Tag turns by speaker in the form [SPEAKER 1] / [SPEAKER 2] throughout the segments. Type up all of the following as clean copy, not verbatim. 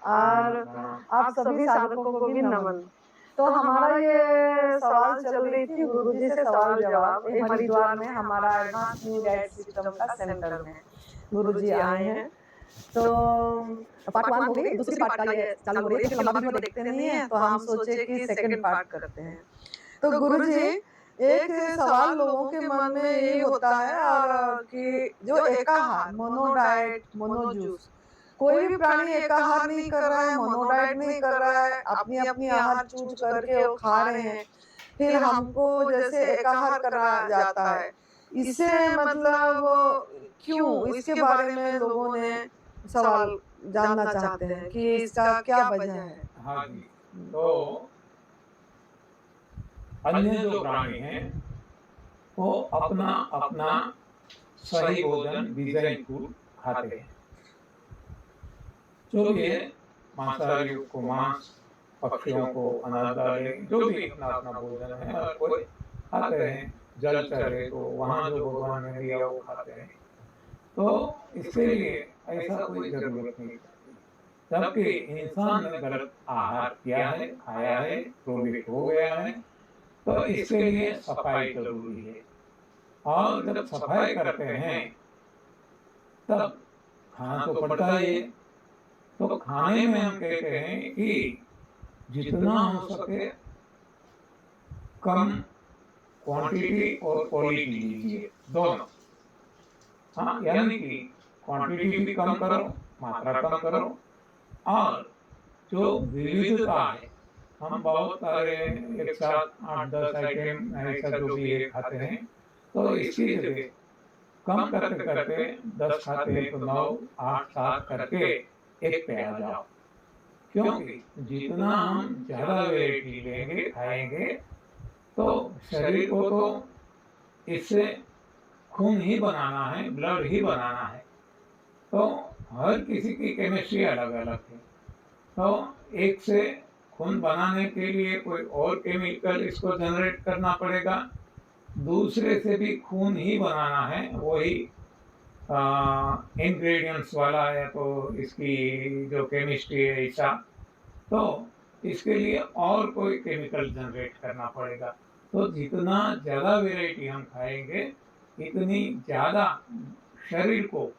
[SPEAKER 1] और आप सभी साधकों को भी नमन। तो हमारा ये सवाल चल रही थी गुरुजी से सवाल जवाब, ये हरिद्वार में हमारा एडवांस न्यू गाइड सिस्टम का सेंटर में गुरुजी आए हैं। तो पार्ट 1 हो गई, दूसरी पार्ट का ये चालू हो रही है क्योंकि लंबा वीडियो देखते नहीं है, तो हम सोचे कि सेकंड पार्ट करते हैं। तो गुरुजी, एक सवाल लोगों के मन में यही होता है और कि जो एकाहार, मोनो डाइट, मोनो जूस, कोई भी प्राणी एकाहार नहीं कर रहा है, मोनो डाइट नहीं कर रहा है, अपनी-अपनी आहार चूज़ करके वो खा रहे हैं। फिर हमको जैसे एकाहार करा जाता है। इससे मतलब क्यों? इसके बारे में लोगों ने सवाल जानना चाहते हैं कि इसका क्या वजह है?
[SPEAKER 2] हाँ जी। तो अन्य जो प्राणी हैं वो अपना अपना सही भोजन डिजाइन फूड खाते हैं। जो भी है, मांसाहारियों को मांस, पक्षियों को अनाज दालें, जो भी अपना अपना भोजन है हर कोई खाते हैं। जल चरे तो वहाँ जो भगवान ने दिया वो खाते हैं। तो इसके लिए ऐसा कोई जरूरत नहीं पड़ती। जबकि इंसान ने गलत आहार किया है, खाया है, क्रोधित हो गया है, तो इसके लिए सफाई जरूरी है। और जब सफाई करते हैं तब खाना तो पड़ता ही है। तो खाने में हम कहते हैं कि जितना हो सके कम क्वांटिटी और क्वालिटी लीजिए, दोनों। हाँ, यानी कि क्वांटिटी भी कम करो, मात्रा कम करो, और जो विविधता है, हम बहुत सारे एक साथ 8-10 आइटम ऐसा जो भी है खाते हैं, तो इसकी जगह कम करते करते 10 खाते हैं तो 9, 8, 7 करके एक पे आ जाओ। क्योंकि जितना हम ज़्यादा वैरायटी लेंगे, खाएंगे, तो शरीर को तो इससे खून ही बनाना है, ब्लड ही बनाना है। तो हर किसी की केमिस्ट्री अलग अलग है। तो एक से खून बनाने के लिए कोई और केमिकल इसको जनरेट करना पड़ेगा, दूसरे से भी खून ही बनाना है, वही इंग्रेडिएंट्स वाला है, तो इसकी जो केमिस्ट्री है ऐसा, तो इसके लिए और कोई केमिकल जनरेट करना पड़ेगा। तो जितना ज़्यादा वैरायटी हम खाएंगे इतनी ज़्यादा शरीर को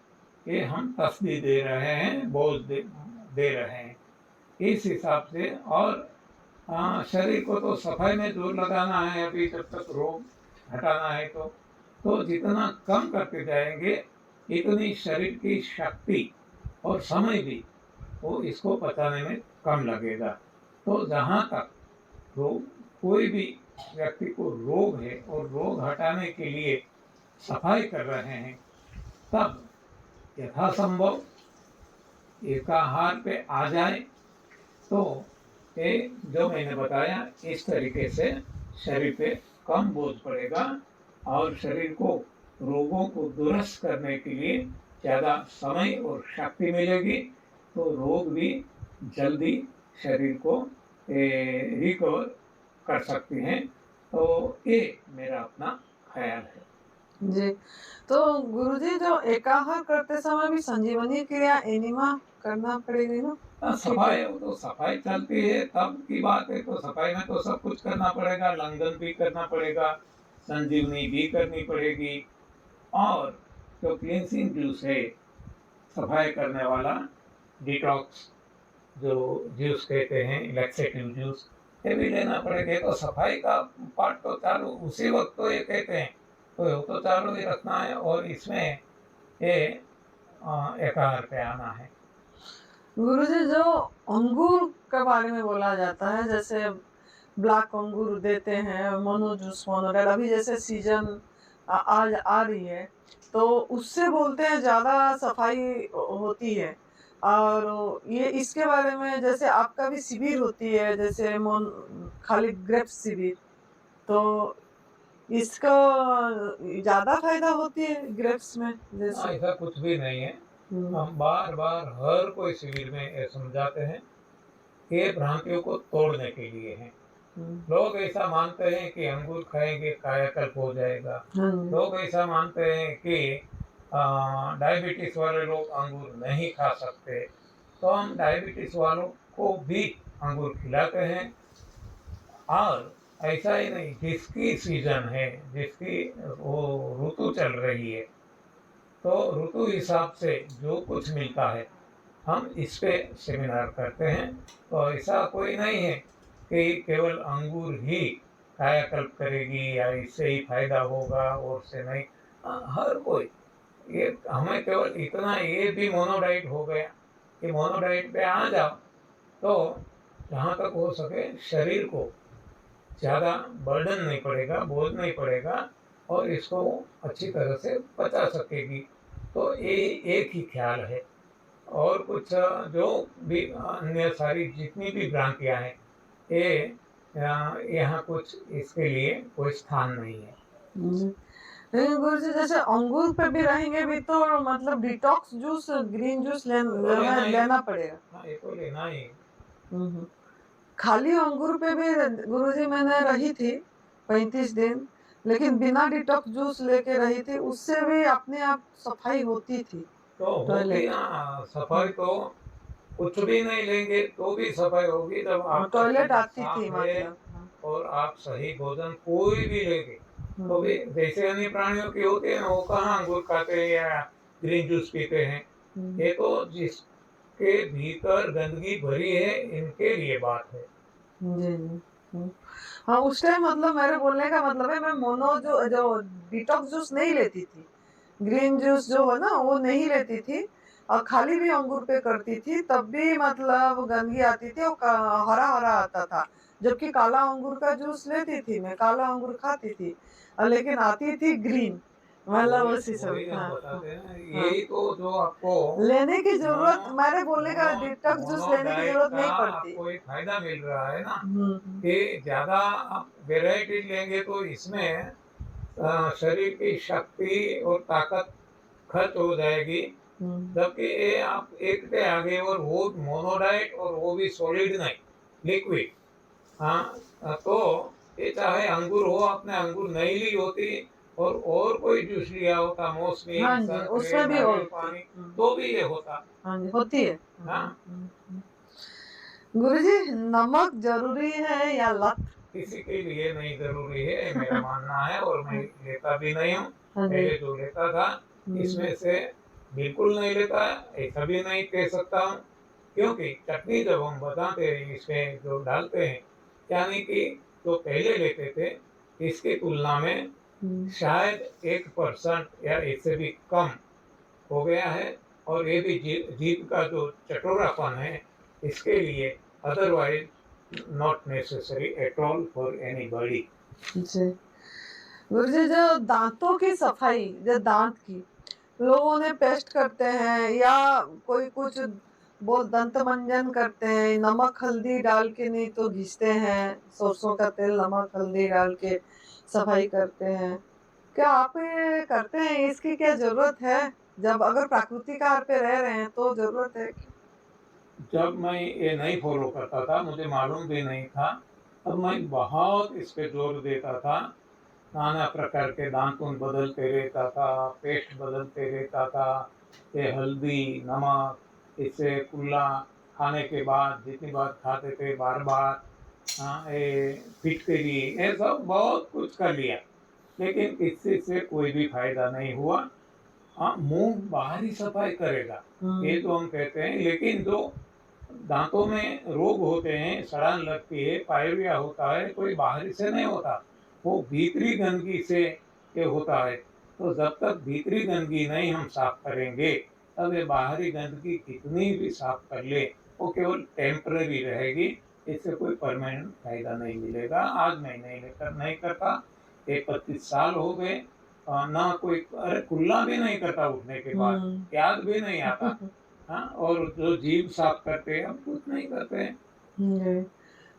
[SPEAKER 2] ये हम तसदी दे रहे हैं, बोझ दे रहे हैं इस हिसाब से। और शरीर को तो सफाई में जोर लगाना है, अभी जब तक रोग हटाना है तो जितना कम करते जाएंगे इतनी शरीर की शक्ति और समय भी वो इसको पचाने में कम लगेगा। तो जहाँ तक रोग, कोई भी व्यक्ति को रोग है और रोग हटाने के लिए सफाई कर रहे हैं, तब यथासंभव एकाहार पे आ जाए तो ये जो मैंने बताया इस तरीके से शरीर पे कम बोझ पड़ेगा और शरीर को रोगों को दुरुस्त करने के लिए ज़्यादा समय और शक्ति मिलेगी, तो रोग भी जल्दी शरीर को रिकवर कर सकते हैं। तो ये मेरा अपना ख्याल है।
[SPEAKER 1] जी, तो गुरुजी जो एकाहार करते समय भी संजीवनी क्रिया एनिमा करना पड़ेगी ना?
[SPEAKER 2] सफाई तो सफाई चलती है तब की बात है, तो सफाई में तो सब कुछ करना पड़ेगा, लंघन भी करना पड़ेगा, संजीवनी भी करनी पड़ेगी, और जो क्लींसिंग जूस है, सफाई करने वाला डिटॉक्स जो जूस कहते हैं, लैक्सेटिव जूस, ये भी लेना पड़ेगा। तो सफाई का पार्ट तो चालू उसी वक्त तो ये कहते हैं, तो वो तो चालू ही रखना है, और इसमें ये एकाहार पे आना है।
[SPEAKER 1] गुरुजी, जो अंगूर के बारे में बोला जाता है, जैसे ब्लैक अंगूर देते हैं, मोनो जूस, मोनो डेल, अभी जैसे सीजन आज आ रही है, तो उससे बोलते हैं ज़्यादा सफाई होती है। और ये इसके बारे में जैसे आपका भी शिविर होती है, जैसे मोन खाली ग्रेप्स शिविर, तो इसका ज़्यादा फायदा होती है ग्रेप्स में जैसे?
[SPEAKER 2] ऐसा कुछ भी नहीं है। हम बार बार हर कोई शिविर में ये समझाते हैं कि ये भ्रांतियों को तोड़ने के लिए है। लोग ऐसा मानते हैं कि अंगूर खाएंगे कायाकल्प हो जाएगा। लोग ऐसा मानते हैं कि डायबिटीज वाले लोग अंगूर नहीं खा सकते। तो हम डायबिटीज वालों को भी अंगूर खिलाते हैं। और ऐसा ही नहीं, जिसकी सीजन है, जिसकी वो ऋतु चल रही है, तो ऋतु हिसाब से जो कुछ मिलता है हम इस पे सेमिनार करते हैं। तो ऐसा कोई नहीं है कि केवल अंगूर ही कायाकल्प करेगी या इससे ही फायदा होगा और से नहीं। हर कोई, ये हमें केवल इतना ये भी मोनोडाइट हो गया कि मोनोडाइट पे आ जाओ तो जहाँ तक हो सके शरीर को ज़्यादा बर्डन नहीं पड़ेगा, बोझ नहीं पड़ेगा और इसको अच्छी तरह से पचा सकेगी। तो ये एक ही ख्याल है। और कुछ जो भी अन्य सारी जितनी भी भ्रांतियाँ हैं, ये यहाँ कुछ इसके लिए कोई स्थान नहीं है।
[SPEAKER 1] जी। लेकिन गुरुजी जैसे अंगूर पे भी रहेंगे भी तो मतलब डिटॉक्स जूस ग्रीन जूस
[SPEAKER 2] तो लेना ही,
[SPEAKER 1] लेना पड़ेगा।
[SPEAKER 2] हाँ, ये तो लेना ही।
[SPEAKER 1] हम्म। खाली अंगूर पे भी गुरुजी मैंने रही थी 35 दिन, लेकिन बिना डिटॉक्स जूस लेके रही थी, उससे भी अपने आप सफाई होती थी
[SPEAKER 2] तो होगी
[SPEAKER 1] टॉयलेट।
[SPEAKER 2] ना सफाई, तो कुछ भी नहीं लेंगे तो भी सफाई होगी जब आपका
[SPEAKER 1] टॉयलेट
[SPEAKER 2] शरीर
[SPEAKER 1] आती थी
[SPEAKER 2] साफ है
[SPEAKER 1] मतलब।
[SPEAKER 2] और आप सही भोजन कोई भी लेंगे तो
[SPEAKER 1] हम्म।
[SPEAKER 2] भी। जैसे अन्य प्राणियों की होती है ना, वो कहाँ अंगूर खाते हैं या ग्रीन जूस पीते हैं।
[SPEAKER 1] हम्म।
[SPEAKER 2] ये तो जिसके भीतर गंदगी भरी है इनके लिए बात है।
[SPEAKER 1] जी जी। हम्म। हाँ, उस टाइम मतलब मेरे बोलने का मतलब है मैं मोनो जो जो डिटॉक्स जूस नहीं लेती थी, ग्रीन जूस जो है ना वो नहीं लेती थी, और खाली भी अंगूर पे करती थी, तब भी मतलब गंदगी आती थी और हरा हरा आता था। जबकि काला अंगूर का जूस लेती थी मैं, काला अंगूर खाती थी, लेकिन आती थी ग्रीन, मतलब
[SPEAKER 2] वही
[SPEAKER 1] उसी सब।
[SPEAKER 2] वही हम
[SPEAKER 1] हाँ हाँ
[SPEAKER 2] बताते हैं ना,
[SPEAKER 1] हाँ।
[SPEAKER 2] यही तो जो आपको
[SPEAKER 1] लेने की
[SPEAKER 2] मोनो
[SPEAKER 1] जरूरत, मेरे बोलने का
[SPEAKER 2] मोनो
[SPEAKER 1] डिटॉक्स जूस
[SPEAKER 2] मोनो
[SPEAKER 1] लेने की
[SPEAKER 2] डाइट
[SPEAKER 1] जरूरत
[SPEAKER 2] का
[SPEAKER 1] नहीं पड़ती।
[SPEAKER 2] आपको एक फायदा मिल रहा है ना
[SPEAKER 1] हम्म।
[SPEAKER 2] कि ज्यादा आप वेराइटी लेंगे तो इसमें शरीर की शक्ति और ताकत खर्च हो जाएगी।
[SPEAKER 1] हम्म।
[SPEAKER 2] जबकि ये आप एक पे आगे, और वो मोनोडाइट और वो भी सॉलिड नहीं, लिक्विड। हाँ, तो ये चाहे अंगूर हो, आपने अंगूर नहीं ली होती और कोई जूस लिया होता, मौसमी,
[SPEAKER 1] हाँ जी,
[SPEAKER 2] संतरे,
[SPEAKER 1] उसमें भी
[SPEAKER 2] नारियल
[SPEAKER 1] होती।
[SPEAKER 2] पानी, तो भी ये होता।
[SPEAKER 1] हाँ जी, होती है।
[SPEAKER 2] हाँ,
[SPEAKER 1] गुरुजी, नमक जरूरी है या लत?
[SPEAKER 2] किसी के लिए नहीं जरूरी है, ये मेरा मानना है और मैं लेता भी नहीं हूँ।
[SPEAKER 1] हाँ जी।
[SPEAKER 2] पहले जो लेता था इसमें से बिल्कुल नहीं लेता, ऐसा भी नहीं कह सकता हूँ। क्योंकि चटनी जब हम बताते हैं इसमें जो डालते हैं, यानी कि जो पहले लेते थे इसकी तुलना में शायद 1% या इससे भी कम हो गया है। और ये भी जीभ का जो चटोरापन है इसके लिए, otherwise not necessary at all for anybody.
[SPEAKER 1] जी। गुरुजी, जो दांतों की सफाई, जो दांत की लोगों ने पेस्ट करते हैं या कोई कुछ बहुत दंत मंजन करते हैं, नमक हल्दी डाल के, नहीं तो घिसते हैं, सरसों का तेल नमक हल्दी डाल के सफाई करते हैं, क्या आप ये करते हैं? इसकी क्या जरूरत है? जब अगर प्राकृतिक आहार पे रह रहे हैं तो जरूरत है कि?
[SPEAKER 2] जब मैं ये नहीं फॉलो करता था, मुझे मालूम भी नहीं था, तब मैं बहुत इस पे जोर देता था। नाना प्रकार के दांतुन बदलते रहता था, पेस्ट बदलते रहता था, ये हल्दी, नमक, इससे कुल्ला खाने के बाद जितनी बार खाते थे बार बार, हाँ, ये फिटकरी, ये सब बहुत कुछ कर लिया, लेकिन किसी से कोई भी फायदा नहीं हुआ। हाँ, मुंह बाहरी सफाई करेगा ये तो हम कहते हैं, लेकिन जो दांतों में रोग होते हैं, सड़ान लगती है, पायरिया होता है, कोई बाहरी से नहीं होता, वो भीतरी गंदगी से ये होता है। तो जब तक भीतरी गंदगी नहीं हम साफ करेंगे, तब ये बाहरी गंदगी कितनी भी साफ कर ले वो केवल टेम्पररी रहेगी, इससे कोई परमानेंट फायदा नहीं मिलेगा। आज मैं नहीं करता, 25 साल हो गए, ना कोई, अरे कुल्ला भी नहीं करता उठने के बाद, याद भी नहीं आता। हाँ, और जो जीभ साफ करते हैं हम कुछ नहीं करते हैं।
[SPEAKER 1] जी।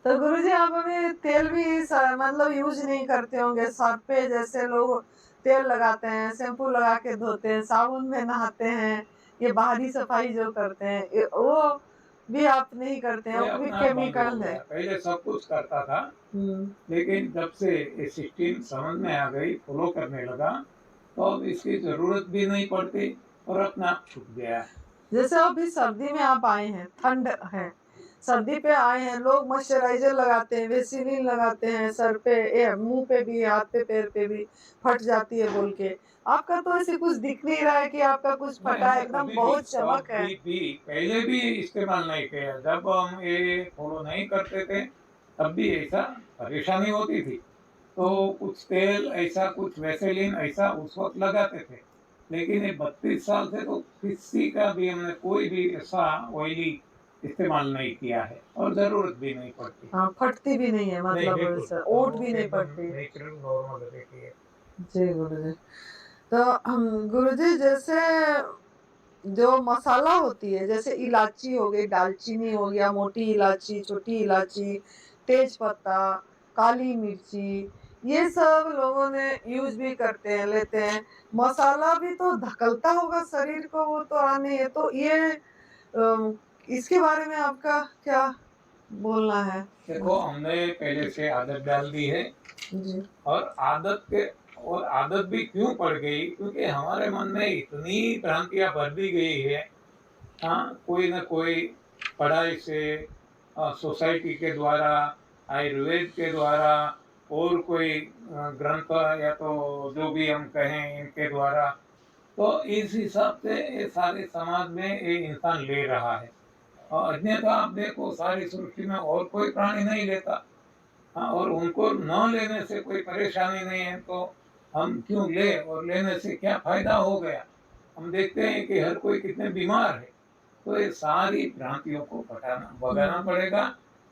[SPEAKER 1] तो गुरुजी, आप अभी तेल भी मतलब यूज नहीं करते होंगे सर पे, जैसे लोग तेल लगाते हैं, शैम्पू लगा के धोते हैं, साबुन में नहाते हैं, ये बाहरी सफाई जो करते हैं, वो भी आप नहीं करते हैं,
[SPEAKER 2] ये
[SPEAKER 1] वो भी
[SPEAKER 2] अपने आप बंद हो
[SPEAKER 1] केमिकल है।
[SPEAKER 2] गया, पहले सब कुछ करता था,
[SPEAKER 1] हम्म।
[SPEAKER 2] लेकिन जब से ये सिस्टम समझ में आ गई, फॉलो करने लगा, तो अब इसकी जरूरत भी नहीं पड़ती और अपने आप छूट गया।
[SPEAKER 1] जैसे अभी सर्दी में आप आए हैं, ठंड है, सर्दी पे आए हैं, लोग मॉइस्चराइज़र लगाते हैं, वेसलीन लगाते हैं, सर पे मुँह पे भी, हाथ पे, पैर पे भी फट जाती है बोल के। आपका तो ऐसे कुछ दिख नहीं रहा है कि आपका कुछ
[SPEAKER 2] नहीं,
[SPEAKER 1] फटा है,
[SPEAKER 2] हमने
[SPEAKER 1] एकदम
[SPEAKER 2] कभी भी
[SPEAKER 1] बहुत चमक है।
[SPEAKER 2] कभी भी पहले भी इस्तेमाल नहीं किया। जब हम ये फॉलो नहीं करते थे, तब भी ऐसा परेशानी होती थी। तो
[SPEAKER 1] हुँ।
[SPEAKER 2] कुछ तेल ऐसा, कुछ वैसेलीन ऐसा उस वक़्त लगाते थे। लेकिन ये 32 साल से तो किसी का भी हमने कोई भी ऐसा ऑयली इस्तेमाल नहीं किया है और ज़रूरत भी नहीं पड़ती।
[SPEAKER 1] हाँ, फटती भी नहीं है
[SPEAKER 2] नहीं,
[SPEAKER 1] मतलब
[SPEAKER 2] बिल्कुल,
[SPEAKER 1] ऐसा ओट
[SPEAKER 2] वो
[SPEAKER 1] भी नहीं
[SPEAKER 2] एकदम
[SPEAKER 1] पड़ती।
[SPEAKER 2] नेचुरल नॉर्मल रहती है।
[SPEAKER 1] जी, गुरुजी। तो गुरुजी जैसे जो मसाला होती है, जैसे इलायची हो गई, दालचीनी हो गया, मोटी इलायची, छोटी इलायची, तेज पत्ता, काली मिर्ची, ये सब लोगों ने यूज़ भी करते हैं, लेते हैं। मसाला भी तो धकलता होगा शरीर को, वो तो नहीं है, तो ये इसके बारे में आपका क्या बोलना है?
[SPEAKER 2] देखो, हमने पहले से आदत डाल दी है
[SPEAKER 1] जी।
[SPEAKER 2] और आदत भी क्यों पड़ गई, क्योंकि हमारे मन में इतनी भ्रांतियां भर दी गई है। हाँ, कोई ना कोई पढ़ाई से, सोसाइटी के द्वारा, आयुर्वेद के द्वारा, और कोई ग्रंथ या तो जो भी हम कहें इनके द्वारा, तो इस हिसाब से ये सारे समाज में ये इंसान ले रहा है। और अन्यथा आप देखो, सारी सृष्टि में और कोई प्राणी नहीं लेता। हाँ, और उनको न लेने से कोई परेशानी नहीं है, तो हम क्यों ले, और लेने से क्या फायदा हो गया। हम देखते हैं कि हर कोई कितने बीमार है। तो ये सारी भ्रांतियों को भगाना
[SPEAKER 1] हुँ।
[SPEAKER 2] पड़ेगा।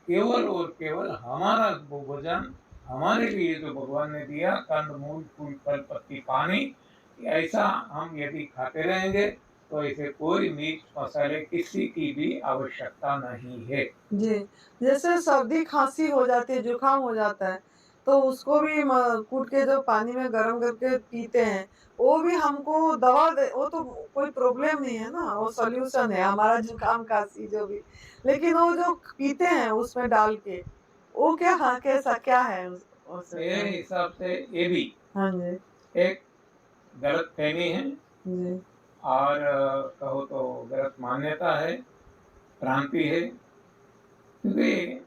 [SPEAKER 2] केवल और केवल हमारा वो भोजन, हमारे लिए जो भगवान ने दिया, कंद मूल फूल फल पत्ती पानी, ऐसा हम यदि खाते रहेंगे, तो इसे कोई मिर्च मसाले किसी की भी आवश्यकता नहीं है।
[SPEAKER 1] जी, जैसे सर्दी खाँसी हो जाती है, जुकाम हो जाता है, तो उसको भी कूट के जो पानी में गरम करके पीते हैं, वो भी हमको दवा दे, वो तो कोई प्रॉब्लम नहीं है ना, वो सॉल्यूशन है हमारा जुकाम, खाँसी जो भी। लेकिन वो जो पीते हैं उसमें डाल के, वो क्या, हाँ, कैसा क्या है उस
[SPEAKER 2] मेरे हिसाब से ये भी
[SPEAKER 1] हाँ जी,
[SPEAKER 2] एक गलतफ़हमी है,
[SPEAKER 1] जी,
[SPEAKER 2] और कहो तो गलत मान्यता है, भ्रांति है। क्योंकि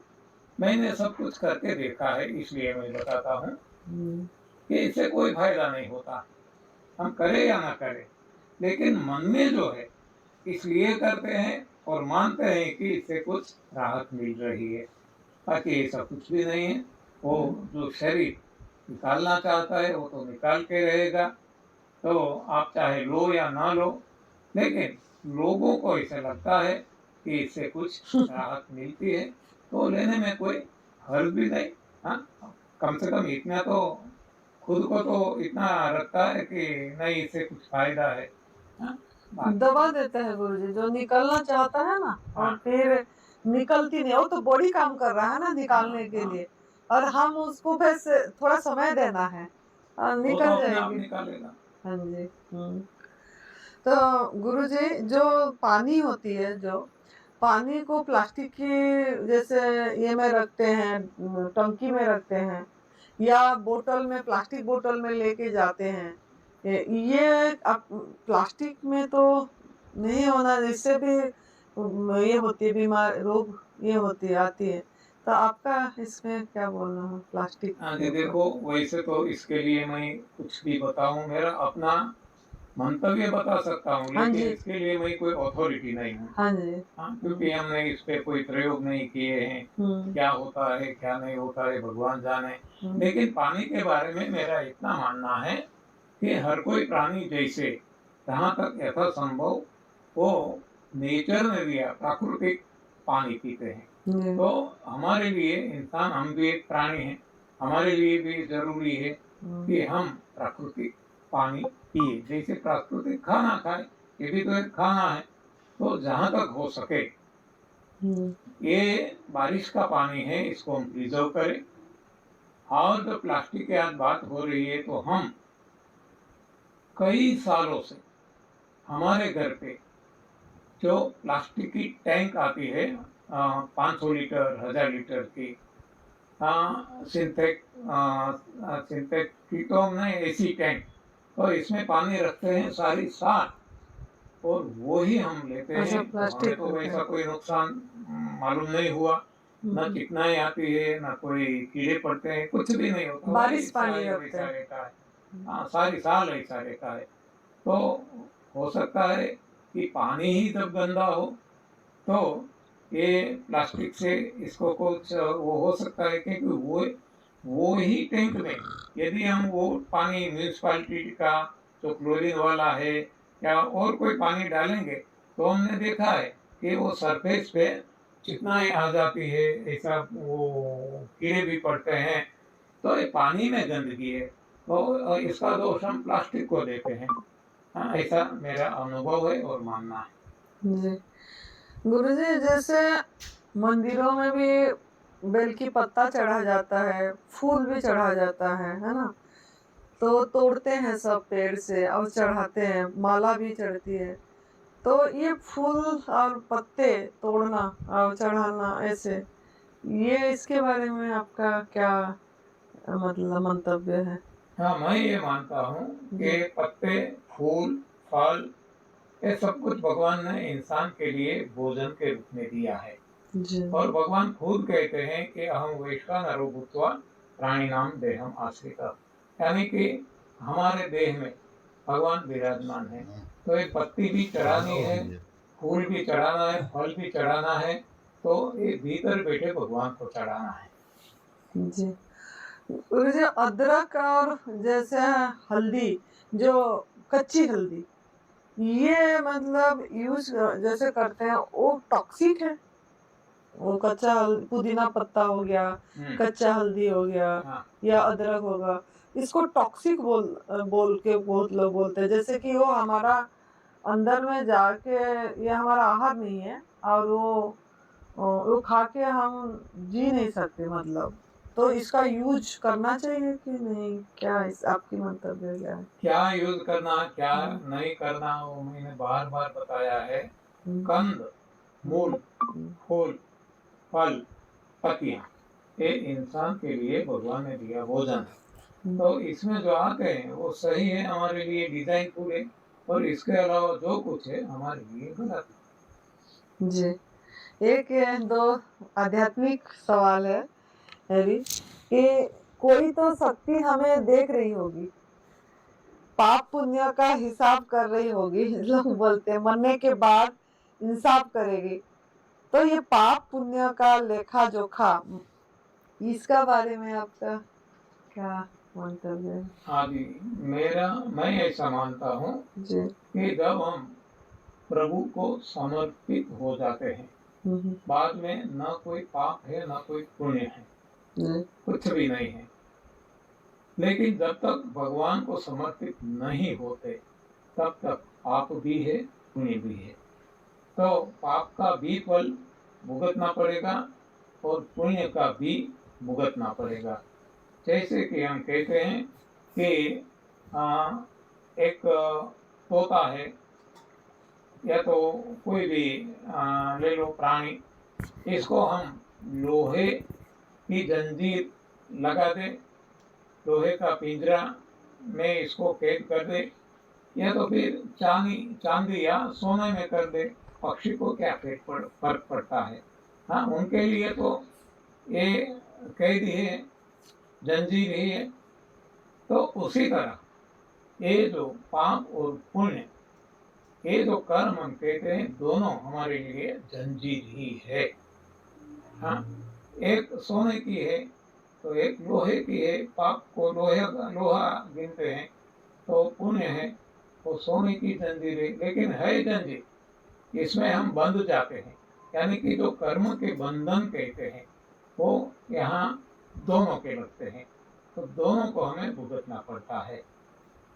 [SPEAKER 2] मैंने सब कुछ करके देखा है, इसलिए मैं बताता हूँ
[SPEAKER 1] हुँ,
[SPEAKER 2] कि इससे कोई फ़ायदा नहीं होता। हम करें या ना करें, लेकिन मन में जो है, इसलिए करते हैं और मानते हैं कि इससे कुछ राहत मिल रही है। बाकी ऐसा कुछ भी नहीं है। वो
[SPEAKER 1] हुँ,
[SPEAKER 2] जो शरीर निकालना चाहता है, वो तो निकाल के रहेगा। तो आप चाहे लो या ना लो, लेकिन लोगों को ऐसा लगता है कि इससे कुछ राहत मिलती है, तो लेने में कोई हर्ज भी नहीं। हाँ, कम से कम इतना तो खुद को तो इतना रखता है कि नहीं, इससे कुछ फायदा है। हाँ, बाकी
[SPEAKER 1] दबा देते हैं गुरुजी, जो निकलना चाहता है ना, और
[SPEAKER 2] हाँ,
[SPEAKER 1] फिर निकलती नहीं, वो तो बॉडी काम कर रहा है ना
[SPEAKER 2] हाँ,
[SPEAKER 1] निकालने के
[SPEAKER 2] हाँ,
[SPEAKER 1] लिए, और हम उसको बस थोड़ा समय देना है,
[SPEAKER 2] वो तो
[SPEAKER 1] निकल
[SPEAKER 2] अपने आप
[SPEAKER 1] जाएगी।
[SPEAKER 2] निकालेगा।
[SPEAKER 1] हाँ जी। तो गुरुजी जो पानी होती है, जो पानी को प्लास्टिक की जैसे ये में रखते हैं, टंकी में रखते हैं, या बोतल में, प्लास्टिक बोतल में लेके जाते हैं। ये अब प्लास्टिक में तो नहीं होना, इससे भी ये होती है बीमार रोग, ये होती है, आती है। तो आपका इसमें क्या बोलना है प्लास्टिक
[SPEAKER 2] हाँ
[SPEAKER 1] के
[SPEAKER 2] जी,
[SPEAKER 1] ऊपर?
[SPEAKER 2] देखो, वैसे तो इसके लिए मैं कुछ भी बताऊँ, मेरा अपना मंतव्य बता सकता हूँ,
[SPEAKER 1] हाँ
[SPEAKER 2] लेकिन
[SPEAKER 1] जी,
[SPEAKER 2] इसके लिए मैं कोई अथॉरिटी नहीं हूँ।
[SPEAKER 1] हाँ जी।
[SPEAKER 2] हाँ,
[SPEAKER 1] हुँ,
[SPEAKER 2] क्योंकि हमने इस पे कोई प्रयोग नहीं किए हैं।
[SPEAKER 1] हुँ,
[SPEAKER 2] क्या होता है, क्या नहीं होता है, भगवान जाने।
[SPEAKER 1] हुँ,
[SPEAKER 2] लेकिन पानी के बारे में मेरा इतना मानना है कि हर कोई प्राणी जैसे, जहाँ तक यथासंभव, वो नेचर में दिया प्राकृतिक पानी पीते हैं।
[SPEAKER 1] जी,
[SPEAKER 2] तो हमारे लिए इंसान, हम भी एक प्राणी हैं, हमारे लिए भी ज़रूरी है
[SPEAKER 1] हुँ,
[SPEAKER 2] कि हम प्राकृतिक पानी पिए। जैसे प्राकृतिक खाना खाएँ, ये भी तो एक खाना है। तो जहाँ तक हो सके,
[SPEAKER 1] हुँ,
[SPEAKER 2] ये बारिश का पानी है, इसको हम प्रिज़र्व करें। और जो प्लास्टिक की आज बात हो रही है, तो हम कई सालों से हमारे घर पे जो प्लास्टिक की टैंक आती है, 500 लीटर, 1000 लीटर की, सिंथेटिक की तो नहीं, एसी टैंक, तो इसमें पानी रखते हैं सारी साल। और वो ही हम लेते
[SPEAKER 1] अच्छा,
[SPEAKER 2] हैं, तो
[SPEAKER 1] प्लास्टिक
[SPEAKER 2] हमें तो
[SPEAKER 1] होता है।
[SPEAKER 2] वैसा कोई नुकसान मालूम नहीं हुआ, न चिकनाई आती है, न कोई कीड़े पड़ते हैं, कुछ भी नहीं होता,
[SPEAKER 1] बारिश
[SPEAKER 2] वैसा
[SPEAKER 1] पानी
[SPEAKER 2] है
[SPEAKER 1] रखते
[SPEAKER 2] वैसा
[SPEAKER 1] हैं।
[SPEAKER 2] रहता है। हाँ, सारी साल ऐसा रहता है। तो हो सकता है कि पानी ही जब गंदा हो तो ये प्लास्टिक से इसको कुछ वो हो सकता है, क्योंकि वो ही टैंक में यदि हम वो पानी म्यूनिसिपालिटी का जो क्लोरीन वाला है या और कोई पानी डालेंगे, तो हमने देखा है कि वो सरफेस पे चिकनाई आ जाती है, ऐसा वो कीड़े भी पड़ते हैं। तो ये पानी में गंदगी है, तो इसका दोष हम प्लास्टिक को देते हैं। हाँ, ऐसा मेरा अनुभव है और मानना है।
[SPEAKER 1] जी गुरुजी, जैसे मंदिरों में भी बेल की पत्ता चढ़ा जाता है, फूल भी चढ़ा जाता है ना? तो तोड़ते हैं सब पेड़ से और चढ़ाते हैं, माला भी चढ़ती है। तो ये फूल और पत्ते तोड़ना और चढ़ाना ऐसे, ये इसके बारे में आपका क्या मतलब मंतव्य है?
[SPEAKER 2] हाँ, मैं ये मानता हूँ
[SPEAKER 1] जी।
[SPEAKER 2] कि पत्ते, फूल, फल, ये सब कुछ भगवान ने इंसान के लिए भोजन के रूप में दिया है।
[SPEAKER 1] जी।
[SPEAKER 2] और भगवान खुद कहते हैं कि अहम वैश्वानरो भूत्वा प्राणिनाम देहम आश्रिता, यानी कि हमारे देह में भगवान विराजमान है। तो ये पत्ती भी चढ़ानी है, फूल भी चढ़ाना है, फल भी चढ़ाना है, तो ये भीतर बैठे भगवान को चढ़ाना है।
[SPEAKER 1] जी। और जो अदरक और जैसे हल्दी, जो कच्ची हल्दी, ये मतलब यूज जैसे करते हैं, वो टॉक्सिक है? वो कच्चा पुदीना पत्ता हो गया, कच्चा हल्दी हो गया,
[SPEAKER 2] हाँ,
[SPEAKER 1] या अदरक होगा, इसको टॉक्सिक बोल के बहुत लोग बोलते हैं, जैसे कि वो हमारा अंदर में जाके, ये हमारा आहार नहीं है, और वो खा के हम जी नहीं सकते मतलब। तो इसका यूज करना चाहिए कि नहीं? क्या इस आपकी मंतव्य क्या है?
[SPEAKER 2] क्या यूज करना, क्या
[SPEAKER 1] हम्म।
[SPEAKER 2] नहीं करना, वो मैंने बार बार बताया है।
[SPEAKER 1] हम्म।
[SPEAKER 2] कंद, मूल,
[SPEAKER 1] हम्म।
[SPEAKER 2] फूल, फल, पत्तियां, ये इंसान के लिए भगवान ने दिया भोजन है। तो इसमें जो आते हैं वो सही है, हमारे लिए डिजाइन पूरे, और इसके अलावा जो कुछ है हमारे लिए गलत है।
[SPEAKER 1] जी। एक ये दो आध्यात्मिक सवाल है मेरी, कि कोई तो शक्ति हमें देख रही होगी, पाप पुण्य का हिसाब कर रही होगी, लोग बोलते हैं मरने के बाद इंसाफ करेगी। तो ये पाप पुण्य का लेखा जोखा, इसका बारे में आपका क्या मंतव्य है?
[SPEAKER 2] हाँ जी, मैं ऐसा मानता हूँ
[SPEAKER 1] जी।
[SPEAKER 2] कि जब हम प्रभु को समर्पित हो जाते हैं, बाद में न कोई पाप है न कोई पुण्य है,
[SPEAKER 1] जी।
[SPEAKER 2] कुछ भी नहीं है। लेकिन जब तक भगवान को समर्पित नहीं होते, तब तक पाप भी है, पुण्य भी है। तो पाप का भी फल भुगतना पड़ेगा और पुण्य का भी भुगतना पड़ेगा। जैसे कि हम कहते हैं कि एक तोता है, या तो कोई भी ले लो प्राणी, इसको हम लोहे की जंजीर लगा दे, लोहे का पिंजरा में इसको कैद कर दे, या तो फिर चांदी या सोने में कर दे, पक्षी को क्या फर्क पड़ता है। हाँ, उनके लिए तो ये कैद ही है, जंजीर ही है। तो उसी तरह ये जो पाप और पुण्य, ये जो कर्म हम कहते हैं, दोनों हमारे लिए जंजीर ही है। हाँ, एक सोने की है तो एक लोहे की है, पाप को लोहा गिनते हैं, तो पुण्य है वो सोने की जंजीर है, लेकिन है जंजीर, इसमें हम बंध जाते हैं। यानी कि जो कर्म के बंधन कहते हैं, वो यहाँ दोनों के लगते हैं, तो दोनों को हमें भुगतना पड़ता है।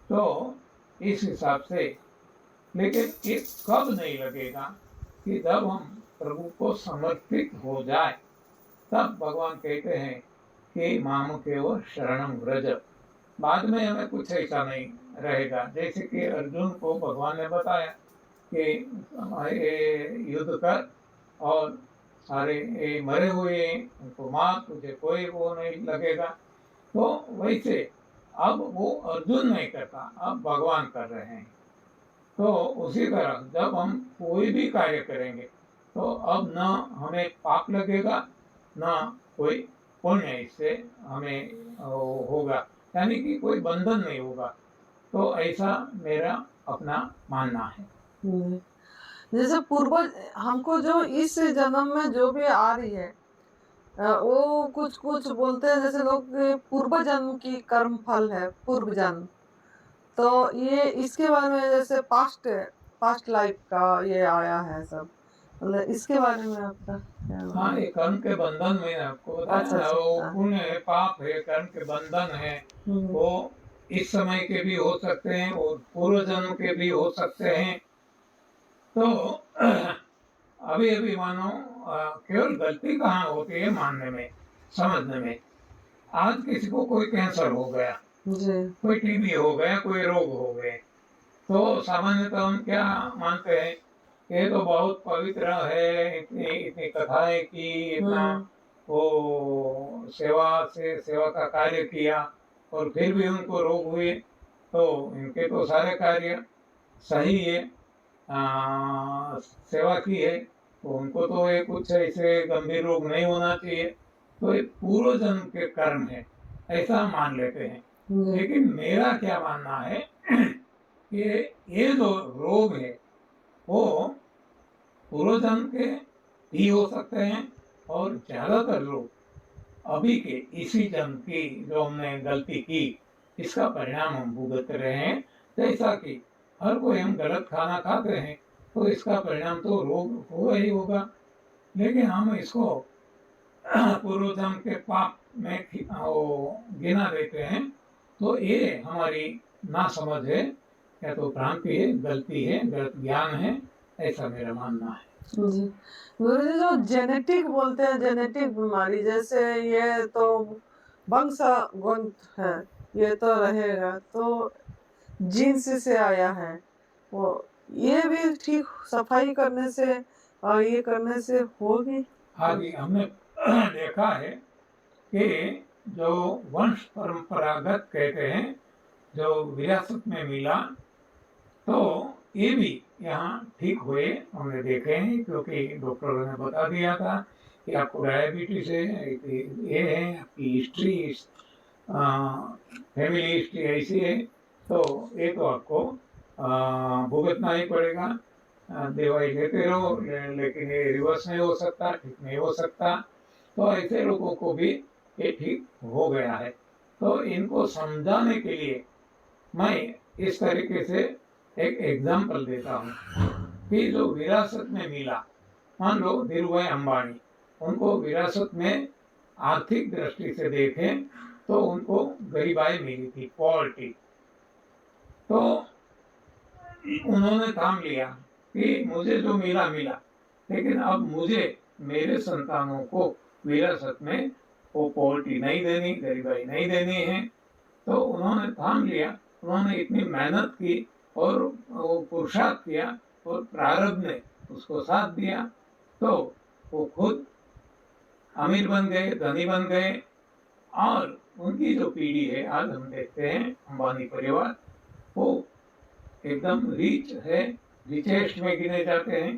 [SPEAKER 2] तो इस हिसाब से, लेकिन ये कब नहीं लगेगा, कि जब हम प्रभु को समर्पित हो जाए, तब भगवान कहते हैं कि माम के वो शरणम व्रज। बाद में हमें कुछ ऐसा नहीं रहेगा। जैसे कि अर्जुन को भगवान ने बताया कि युद्ध कर और सारे ये मरे हुए हैं उनको मार, तुझे कोई वो नहीं लगेगा। तो वैसे अब वो अर्जुन नहीं करता, अब भगवान कर रहे हैं। तो उसी तरह जब हम कोई भी कार्य करेंगे तो अब न हमें पाप लगेगा, न कोई पुण्य इससे हमें होगा, यानी कि कोई बंधन नहीं होगा। तो ऐसा मेरा अपना मानना है।
[SPEAKER 1] हम्म। जैसे पूर्वज हमको जो इस जन्म में जो भी आ रही है, वो कुछ कुछ बोलते हैं, जैसे लोग पूर्व जन्म की कर्म फल है, पूर्व जन्म। तो ये इसके बारे में, जैसे पास्ट पास्ट लाइफ का ये आया है सब, मतलब इसके बारे में आपका क्या
[SPEAKER 2] हाँ,
[SPEAKER 1] मानना है?
[SPEAKER 2] ये कर्म के बंधन में आपको बताया
[SPEAKER 1] अच्छा
[SPEAKER 2] ना,
[SPEAKER 1] अच्छा,
[SPEAKER 2] वो
[SPEAKER 1] हाँ।
[SPEAKER 2] पुण्य है, पाप है, कर्म के बंधन है। वो इस समय के भी हो सकते हैं और पूर्व जन्म के भी हो सकते हैं। तो अभी अभी मानो केवल गलती कहाँ होती है मानने में, समझने में। आज किसी को कोई कैंसर हो गया,
[SPEAKER 1] जी।
[SPEAKER 2] कोई टीबी हो गया, कोई रोग हो गए, तो सामान्यतः हम क्या मानते हैं, ये तो बहुत पवित्र है, इतनी इतनी कथाएं की, इतना वो सेवा से सेवा का कार्य किया और फिर भी उनको रोग हुए, तो इनके तो सारे कार्य सही है, सेवा की है, तो उनको तो ये कुछ ऐसे गंभीर रोग नहीं होना चाहिए। तो ये पूर्व जन्म के कर्म है, ऐसा मान लेते हैं। लेकिन मेरा क्या मानना है कि ये जो रोग है वो पूर्व जन्म के भी हो सकते हैं, और ज्यादातर लोग अभी के इसी जन्म की जो हमने गलती की, इसका परिणाम हम भुगत रहे हैं। जैसा कि हर कोई हम गलत खाना खाते हैं तो इसका परिणाम तो रोग होगा ही होगा, लेकिन हम इसको पूर्व जन्म के पाप में गिना देते हैं। तो ये हमारी नासमझ है, या तो भ्रांति है, गलती है, गलत ज्ञान है, ऐसा मेरा मानना है।
[SPEAKER 1] जी। गुरुजी, जो जेनेटिक बोलते हैं, जेनेटिक बीमारी, जैसे ये तो वंशागत है, ये तो रहेगा, तो जीन्स से आया है वो, ये भी ठीक सफाई करने से और ये करने से होगी?
[SPEAKER 2] हाँ जी, हमने देखा है कि जो वंश परंपरागत कहते हैं, जो विरासत में मिला, तो ये भी यहाँ ठीक हुए हमने देखे हैं, क्योंकि डॉक्टरों ने बता दिया था कि आपको डायबिटीज है, ये है, आपकी हिस्ट्री, फैमिली हिस्ट्री ऐसी है, तो ये तो आपको भुगतना ही पड़ेगा। दवाई लेते रहो, लेकिन ये रिवर्स नहीं हो सकता, ठीक नहीं हो सकता। तो ऐसे लोगों को भी ये ठीक हो गया है। तो इनको समझाने के लिए मैं इस तरीके से एक एग्जाम्पल देता हूँ कि जो विरासत में मिला, मान लो धीरू भाई अंबानी, उनको विरासत में आर्थिक दृष्टि से देखें तो उनको गरीबाई मिली थी, पॉवर्टी। तो उन्होंने काम लिया कि मुझे जो मिला मिला, लेकिन अब मुझे मेरे संतानों को विरासत में वो पॉवर्टी नहीं देनी, गरीबाई नहीं देनी है। तो उन्होंने ठान लिया, उन्होंने इतनी मेहनत की और वो पुरुषार्थ किया और प्रारब्ध ने उसको साथ दिया, तो वो खुद अमीर बन गए, धनी बन गए। और उनकी जो पीढ़ी है, आज हम देखते हैं अंबानी परिवार, वो एकदम रिच है, रिचेस्ट में गिने जाते हैं।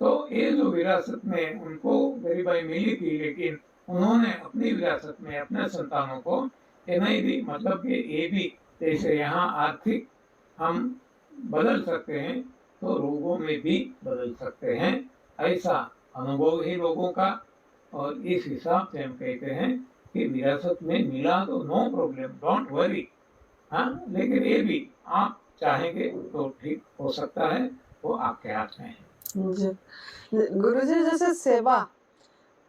[SPEAKER 2] तो ये जो विरासत में उनको गरीबाई मिली थी, लेकिन उन्होंने अपनी विरासत में अपने संतानों को ये नहीं दी, मतलब कि ये भी जैसे यहाँ आर्थिक हम बदल सकते हैं, तो रोगों में भी बदल सकते हैं, ऐसा अनुभव ही लोगों का। और इस हिसाब से हम कहते हैं कि विरासत में मिला तो नो प्रॉब्लम, डोंट वरी। हाँ, लेकिन ये भी आप चाहेंगे तो ठीक हो सकता है, वो आपके हाथ में है।
[SPEAKER 1] जी। गुरुजी, जैसे सेवा,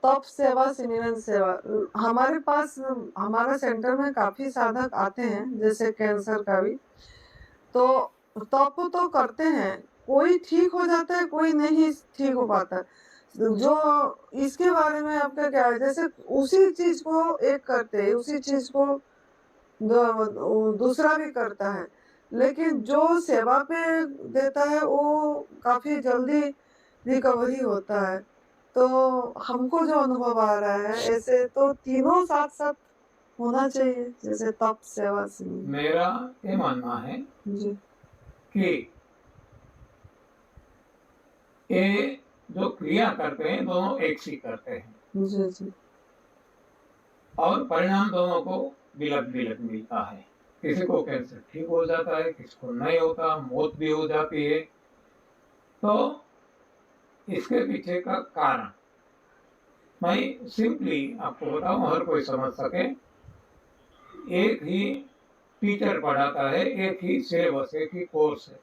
[SPEAKER 1] तप सेवा, सिमरन सेवा, हमारे पास हमारे सेंटर में काफी साधक आते हैं, जैसे कैंसर का भी, तो तप तो करते हैं, कोई ठीक हो जाता है, कोई नहीं ठीक हो पाता। जो इसके बारे में आपका क्या है? जैसे उसी चीज को एक करते हैं, उसी चीज को दूसरा भी करता है, लेकिन जो सेवा पे देता है वो काफी जल्दी रिकवरी होता है। तो हमको जो अनुभव आ रहा है, ऐसे तो तीनों साथ साथ होना चाहिए, जैसे तप सेवा से।
[SPEAKER 2] मेरा ये मानना है
[SPEAKER 1] जी।
[SPEAKER 2] कि ये जो क्रिया करते हैं दोनों एक सी करते हैं
[SPEAKER 1] जी जी
[SPEAKER 2] और परिणाम दोनों को बिलक बिलक मिलता है। किसी को कैंसर ठीक हो जाता है, किसी को नहीं होता, मौत भी हो जाती है। तो इसके पीछे का कारण मैं सिंपली आपको बताऊं, हर कोई समझ सके। एक ही टीचर पढ़ाता है, एक ही सिलेबस, एक ही कोर्स है,